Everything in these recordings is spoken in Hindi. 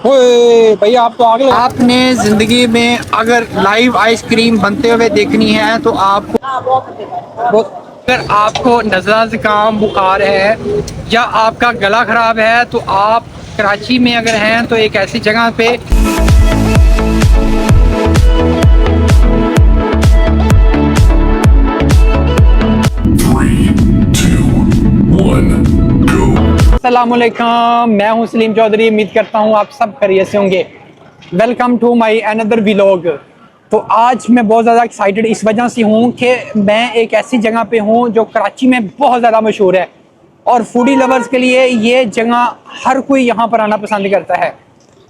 ओए भैया आप तो आगे आपने जिंदगी में अगर लाइव आइसक्रीम बनते हुए देखनी है तो अगर आपको नज़ला ज़ुकाम बुखार है या आपका गला खराब है तो आप कराची में अगर हैं तो एक ऐसी जगह पे अस्सलामुअलैकुम, मैं हूं सलीम चौधरी। उम्मीद करता हूं आप सब खैरियत से होंगे। Welcome to my another vlog. तो आज मैं बहुत ज़्यादा एक्साइटेड इस वजह से हूं कि मैं एक ऐसी जगह पे हूं जो कराची में बहुत ज़्यादा मशहूर है और फूडी लवर्स के लिए ये जगह हर कोई यहाँ पर आना पसंद करता है।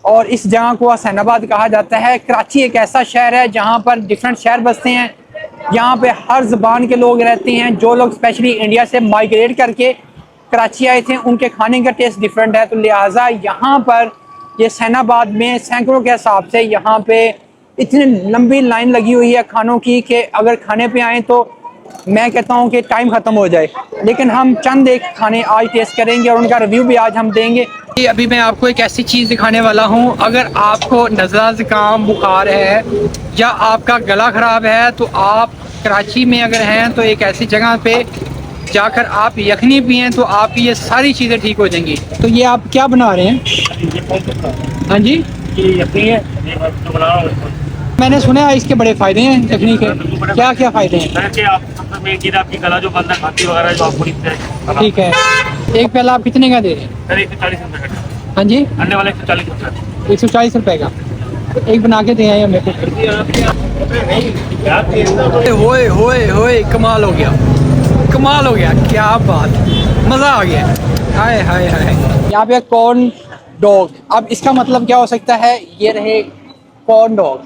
और इस जगह को हुसैनाबाद कहा जाता है। कराची एक ऐसा शहर है जहाँ पर डिफरेंट शहर बसते हैं। यहाँ पे हर ज़बान के लोग रहते हैं। जो लोग स्पेशली इंडिया से माइग्रेट करके कराची आए थे उनके खाने का टेस्ट डिफरेंट है, तो लिहाजा यहाँ पर ये हुसैनाबाद में सैकड़ों के हिसाब से यहाँ पे इतनी लंबी लाइन लगी हुई है खानों की कि अगर खाने पे आए तो मैं कहता हूँ कि टाइम ख़त्म हो जाए। लेकिन हम चंद एक खाने आज टेस्ट करेंगे और उनका रिव्यू भी आज हम देंगे। अभी मैं आपको एक ऐसी चीज़ दिखाने वाला हूँ, अगर आपको नज़ला ज़ुकाम बुखार है या आपका गला ख़राब है तो आप कराची में अगर हैं तो एक ऐसी जगह पे जाकर आप यखनी पिएँ तो आपकी ये सारी चीज़ें ठीक हो जाएंगी। तो ये आप क्या बना रहे हैं? हाँ जी, ये यखनी है, ये मैं जो बना रहा हूँ। मैंने सुना है इसके बड़े फ़ायदे हैं यखनी के। क्या क्या फ़ायदे हैं? सर कि आप सबसे मेन चीज़ आपकी गला जो बंद है, खांसी वगैरह जो आपको दिखता है। ठीक है, एक प्याला आप कितने का दे रहे हैं? सर 140 रुपये का। हाँ जी, अन्य वाला 140 रुपये। 140 रुपये का। एक बना के दे आए मेरे को। होए होए होए, कमाल हो गया, कमाल हो गया, क्या बात, मज़ा आ गया। हाय हाय हाय। यहाँ पे कॉर्न डॉग, अब इसका मतलब क्या हो सकता है? ये रहे कॉर्न डॉग।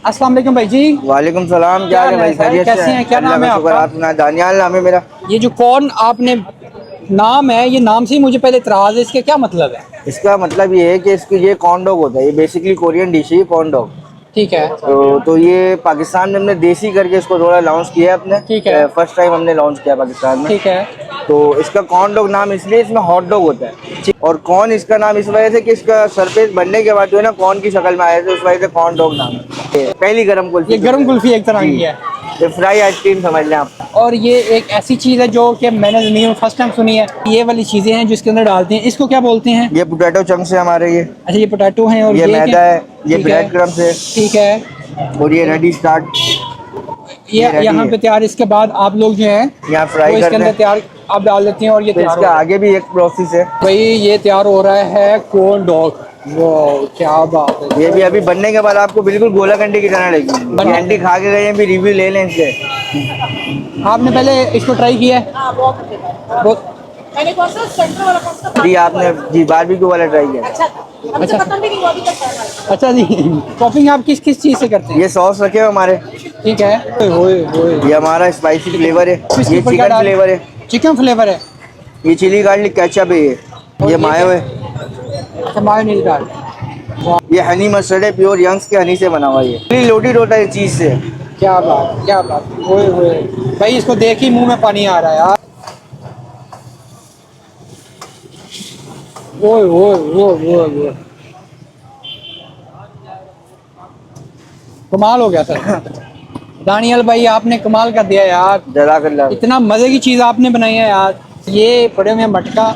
अस्सलाम वालेकुम भाई जी। वालेकुम सलाम। क्या है भाई, खैरियत कैसे हैं? क्या नाम है आपका? आपका? दानियाल नाम है मेरा। ये जो कॉर्न आपने नाम है, ये नाम से ही मुझे पहले इतराज़ है, इसका क्या मतलब है? इसका मतलब ये है कि इसकी ये कॉर्न डॉग होता है। ये बेसिकली कोरियन डिश है कॉर्न डॉग। ठीक है। तो ये पाकिस्तान में हमने देसी करके इसको थोड़ा लॉन्च किया है अपने। ठीक है। फर्स्ट टाइम हमने लॉन्च किया पाकिस्तान में। ठीक है। तो इसका कॉर्न डॉग नाम इसलिए, इसमें हॉट डॉग होता है और कॉर्न इसका नाम इस वजह से कि इसका सरफेस बनने के बाद जो है ना कॉर्न की शक्ल में आया था, उस वजह से कॉर्न डॉग नाम है। पहली गर्म कुल्फी, ये गर्म कुल्फी एक तरह की है। ये फ्राई आइसक्रीम समझ लें आप। और ये एक ऐसी चीज़ है जो कि मैंने ज़िंदगी में फर्स्ट टाइम सुनी है। ये वाली चीज़ें हैं जो इसके अंदर डालते हैं, इसको क्या बोलते हैं? ये पोटैटो चंक्स है हमारे। ये अच्छा, ये पोटैटो हैं और ये मैदा है, ये ठीक ब्रेड क्रम्स है। ठीक है। और ये रेडी स्टार्ट, ये ready यहाँ है। पे तैयार, इसके बाद आप लोग जो हैं यहाँ फ्राई वो इसके करते अंदर हैं। तैयार आप डाल देते हैं और ये फिर तैयार हो इसका रहा है। आगे भी एक प्रोसेस है। भाई ये तैयार हो रहा है कॉर्न डॉग। वो क्या बात है। ये भी अभी बनने के बाद आपको बिल्कुल गोला कंडी की तरह लगेगी। ये आंटी खा के गए हैं, भी रिव्यू ले लें इसके। आपने पहले इसको ट्राई किया है? बहुत मैंने कौन सा सेंटर वाला कौन सा जी आपने जी बारबेक्यू वाला ट्राई किया। अच्छा हमसे अच्छा। खत्म भी नहीं हुआ अभी तक। अच्छा जी। टॉपिंग आप किस किस चीज़ से करते हैं? ये सॉस रखे हुए हमारे। ठीक है। होए होए, ये हमारा स्पाइसी फ्लेवर है। इसके ये ऊपर क्या चिकन डाल- फ्लेवर है। चिकन फ्लेवर है। ये चिली गार्लिक केचप है। और ये ये मायो है। अच्छा, मायोनीज डाल। ये हनी मस्टर्ड है, प्योर यंग्स के हनी से बना हुआ। ये लोडेड होता है इस चीज़ से। क्या बात, क्या बात। होए होए भाई, इसको देख ही मुंह में पानी आ रहा है यार। ओए ओए ओए ओए ओए, कमाल हो गया सर। दानियल भाई आपने कमाल कर दिया यार। जज़ाकल्लाह। इतना मज़े की चीज़ आपने बनाई है यार। ये पड़े हुए हैं मटका।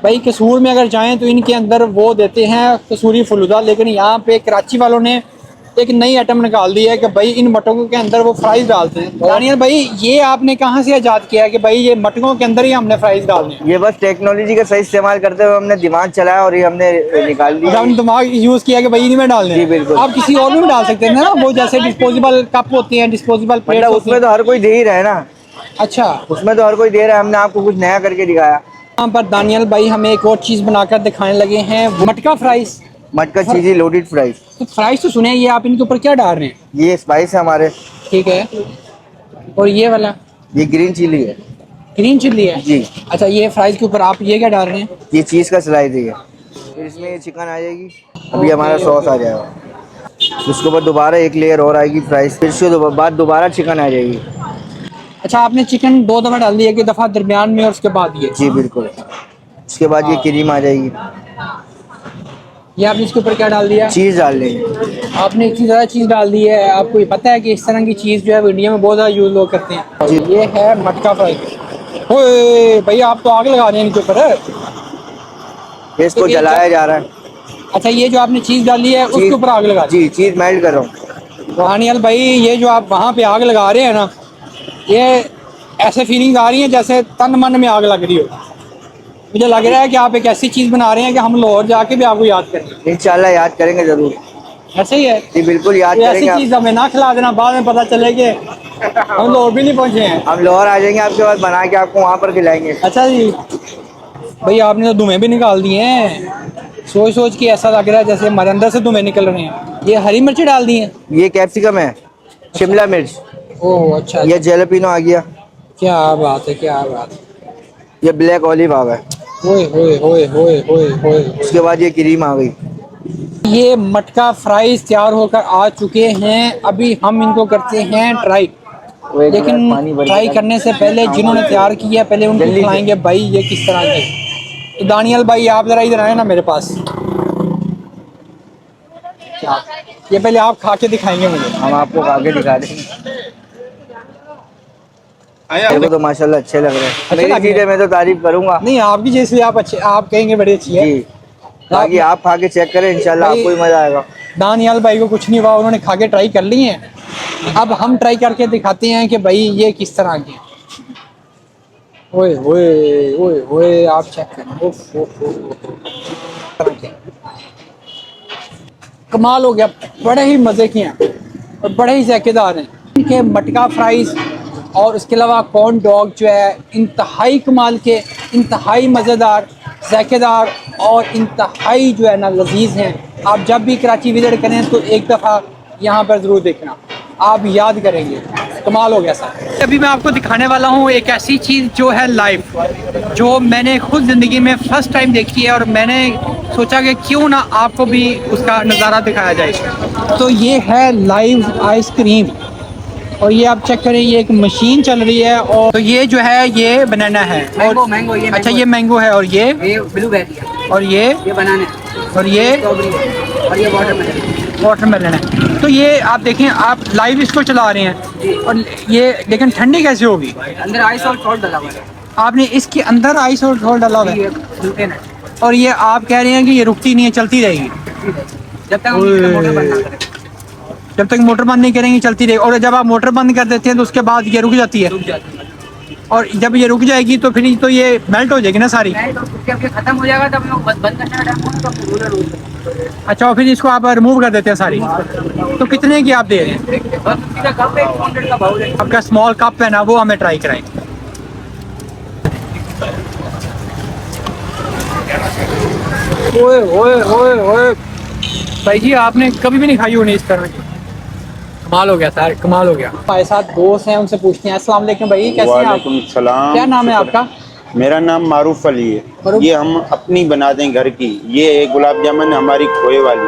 भाई कसूर में अगर जाएं तो इनके अंदर वो देते हैं कसूरी फलूदा, लेकिन यहाँ पे कराची वालों ने एक नई आइटम निकाल दी है कि भाई इन मटकों के अंदर वो फ्राइज डालते हैं। दानियल भाई ये आपने कहाँ से इजाद किया है कि भाई ये मटकों के अंदर ही हमने फ्राइज डालने हैं? ये बस टेक्नोलॉजी का सही इस्तेमाल करते हुए हमने दिमाग चलाया और ये हमने निकाल दिया। हमने दिमाग यूज़ किया कि भाई इन्हीं में डालने हैं। जी, बिल्कुल। आप किसी और में भी डाल सकते हैं ना, वो जैसे डिस्पोजेबल कप होते हैं, डिस्पोजेबल प्लेट मतलब होती उसमें हैं। तो हर कोई दे ही रहा है ना। अच्छा, उसमें तो हर कोई दे रहा है, हमने आपको कुछ नया करके दिखाया। यहाँ पर दानियल भाई हमें एक और चीज़ बनाकर दिखाने लगे हैं, मटका फ्राइज। मटका चीज़ी लोडेड फ्राइज। तो फ्राइज तो सुने, ये आप इनके ऊपर क्या डाल रहे हैं? ये स्पाइस है हमारे। ठीक है। और ये वाला ये ग्रीन चिली है। ग्रीन चिल्ली है जी। अच्छा, ये फ्राइज के ऊपर आप ये क्या डाल रहे हैं? ये चीज़ का स्लाइस है। फिर इसमें ये चिकन आ जाएगी। अभी हमारा सॉस आ जाएगा। उसके ऊपर दोबारा एक लेयर और आएगी फ्राइज। फिर उसके बाद दोबारा चिकन आ जाएगी। अच्छा, आपने चिकन 2 दफ़ा डाल दिया, एक दफ़ा दरमियान में और उसके बाद ये? जी बिल्कुल। उसके बाद ये क्रीम आ जाएगी। ये आपने इसके ऊपर क्या डाल दिया? चीज़ डाल देंगे। आपने इतनी ज़्यादा चीज़ डाल दी है। आपको ये पता है कि इस तरह की चीज़ जो है वो इंडिया में बहुत ज़्यादा यूज़ लोग करते हैं। जी। ये है मटका फ्राई। ओए भैया आप तो आग लगा रहे हैं इनके ऊपर। इसको तो ये जलाया जा रहा है। अच्छा, ये जो आपने चीज़ डाली है उसके चीज़- ऊपर आग लगा दी। जी, चीज़ मेल्ट कर रहा हूँ। वानियल भाई, ये जो आप वहाँ पे आग लगा रहे हैं ना, ये ऐसे फीलिंग आ रही है जैसे तन मन में आग लग रही हो। मुझे लग रहा है कि आप एक ऐसी चीज़ बना रहे हैं कि हम लाहौर जाके भी आपको याद करेंगे। इंशाल्लाह याद करेंगे ज़रूर। ऐसे ही है। जी बिल्कुल याद कोई ऐसी करेंगे। चीज़ हमें ना खिला देना, बाद में पता चले कि हम लाहौर भी नहीं पहुँचे हैं। हम लाहौर आ जाएंगे आपके बाद बना के आपको वहाँ पर खिलाएंगे। अच्छा जी, भाई आपने तो धुएं भी निकाल दिए हैं। सोच सोच के ऐसा लग रहा है जैसे हमारे अंदर से धुएं निकल रहे हैं। ये हरी मिर्ची डाल दी हैं। ये कैप्सिकम है, शिमला मिर्च, ओह अच्छा, ये जैलपिनो आ गया, क्या बात है, क्या बात है। ये ब्लैक ऑलिव आ गया, ओए होए होए होए होए होए। उसके बाद ये क्रीम आ गई। ये मटका फ्राइज तैयार होकर आ चुके हैं। अभी हम इनको करते हैं ट्राई। वो एक लेकिन गिलास पानी भर के ट्राई डाल। करने से पहले जिन्होंने तैयार किया पहले उनको जल्दी से। खिलाएंगे भाई ये किस तरह के। तो दानियल भाई आप जरा इधर आए ना मेरे पास। क्या ये पहले आप खा के दिखाएंगे मुझे। हम आपको खा के दिखा देंगे। मेरे को तो माशाल्लाह अच्छे लग रहे हैं। अच्छे मेरी लग रहे चीज़ है, मैं तो तारीफ करूंगा। नहीं आपकी जैसे आप अच्छे, आप कहेंगे बड़ी अच्छी है। जी, बाकी आप खा के चेक करें, इंशाल्लाह भाई- आपको ही मजा आएगा। दानियाल भाई को कुछ नहीं हुआ, उन्होंने खा के ट्राई कर ली हैं। अब हम ट्राई करके दिखाते हैं कि भाई ये किस तरह के हैं। ओए ओए ओए ओए आप चेक करें। उफ, उफ, उफ, उफ। कमाल हो गया, बड़े ही मज़े के हैं और बड़े ही जायकेदार हैं। इनके मटका फ्राइज़ और उसके अलावा कॉर्न डॉग जो है इंतहाई कमाल के, इंतहाई मज़ेदार, जायकेदार और इंतहाई जो है ना लजीज हैं। आप जब भी कराची विजिट करें तो एक दफ़ा यहाँ पर ज़रूर देखना, आप याद करेंगे। कमाल हो गया सर। अभी मैं आपको दिखाने वाला हूँ एक ऐसी चीज़ जो है लाइव, जो मैंने खुद ज़िंदगी में फ़र्स्ट टाइम देखी है और मैंने सोचा कि क्यों ना आपको भी उसका नज़ारा दिखाया जाए। तो ये है लाइव आइसक्रीम और ये आप चेक करें, ये एक मशीन चल रही है। और तो ये जो है ये बनाना है और मैंगो ये अच्छा ये मैंगो है और ये ब्लूबेरी है, और ये बनाना और ये स्ट्रॉबेरी है और ये वाटरमेलन। वाटरमेलन है। तो ये आप देखें, आप लाइव इसको चला रहे हैं और ये लेकिन ठंडी कैसे होगी? अंदर आइस और सॉल्ट डाला हुआ है, आपने इसके अंदर आइस और घोल डाला हुआ है ये ग्लूटेन है। और ये आप कह रहे हैं कि ये रुकती नहीं है, चलती रहेगी जब तक हम इसका मोटर बंद ना करें, जब तक मोटर बंद नहीं करेंगे चलती रहेगी। और जब आप मोटर बंद कर देते हैं तो उसके बाद ये रुक जाती है रुक जाती है। और जब ये रुक जाएगी तो फिर तो ये मेल्ट हो जाएगी ना सारी। नहीं तो उसके अब ये खत्म हो जाएगा तब लोग बंद करने का टाइम होगा तो रोलर रोल। अच्छा, और फिर इसको आप रिमूव कर देते हैं सारी। तो कितने की आप दे रहे हैं? बस उसी का कप है, 200 का बाउल है। आपका स्मॉल कप है ना, वो हमें ट्राई कराएं। ओए ओए ओए ओए भाई जी, आपने कभी भी नहीं खाई होनी इस तरह की। कमाल हो गया सर, कमाल हो गया। हमारे साथ दोस्त हैं, उनसे पूछते हैं। अस्सलाम वालेकुम भाई, कैसे हैं आप? वालेकुम सलाम। क्या नाम है आपका? मेरा नाम मारूफ अली है। मारूफ। ये हम अपनी बना दें घर की। ये एक गुलाब जामुन हमारी खोए वाली।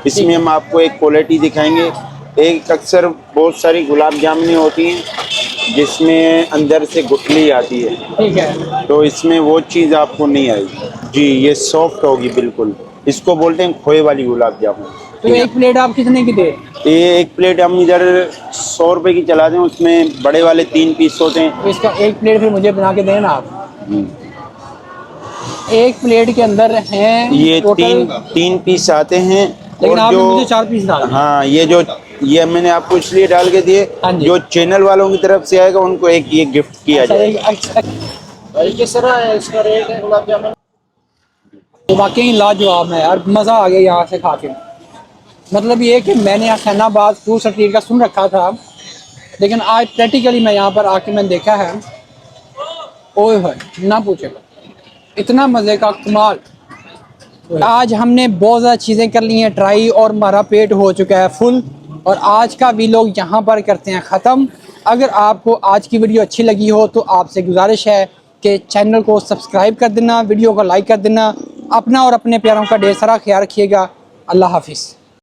इसमें हम आपको एक क्वालिटी दिखाएंगे। एक अक्सर बहुत सारी गुलाब जामुनें होती हैं जिसमें अंदर से गुठली आती है, ठीक है। तो इसमें वो चीज़ आपको नहीं आएगी जी। ये सॉफ्ट होगी बिल्कुल। इसको बोलते हैं खोए वाली गुलाब जामुन। तो एक प्लेट आप कितने की दे? ये एक प्लेट हम इधर 100 रुपए की चला दें, उसमें बड़े वाले 3 पीस होते हैं। तो इसका एक प्लेट फिर मुझे बना के देना आप। एक प्लेट के अंदर हैं ये टोटल, तीन पीस आते हैं। लेकिन और आपने जो मुझे 4 पीस डाल। हाँ, ये मैंने आपको इसलिए डाल के दिए, हाँ जी। जो चैनल वालों की तरफ से आएगा उनको एक ये गिफ्ट किया जाएगा। किस तरह है इसका रेट है गुलाब जामुन? तो वाकई लाजवाब है यार, मज़ा आ गया यहाँ से खा के। मतलब ये कि मैंने हसैनाबाद फ्रूट स्ट्रीट का सुन रखा था, लेकिन आज प्रैक्टिकली मैं यहाँ पर आके मैंने देखा है। ओए होए ना पूछेगा, इतना मज़े का कमाल। आज हमने बहुत ज़्यादा चीज़ें कर ली हैं ट्राई और हमारा पेट हो चुका है फुल। और आज का वीलॉग यहाँ पर करते हैं ख़त्म। अगर आपको आज की वीडियो अच्छी लगी हो तो आपसे गुजारिश है कि चैनल को सब्सक्राइब कर देना, वीडियो को लाइक कर देना। अपना और अपने प्यारों का ढेर सारा ख्याल रखिएगा। अल्लाह हाफिज़।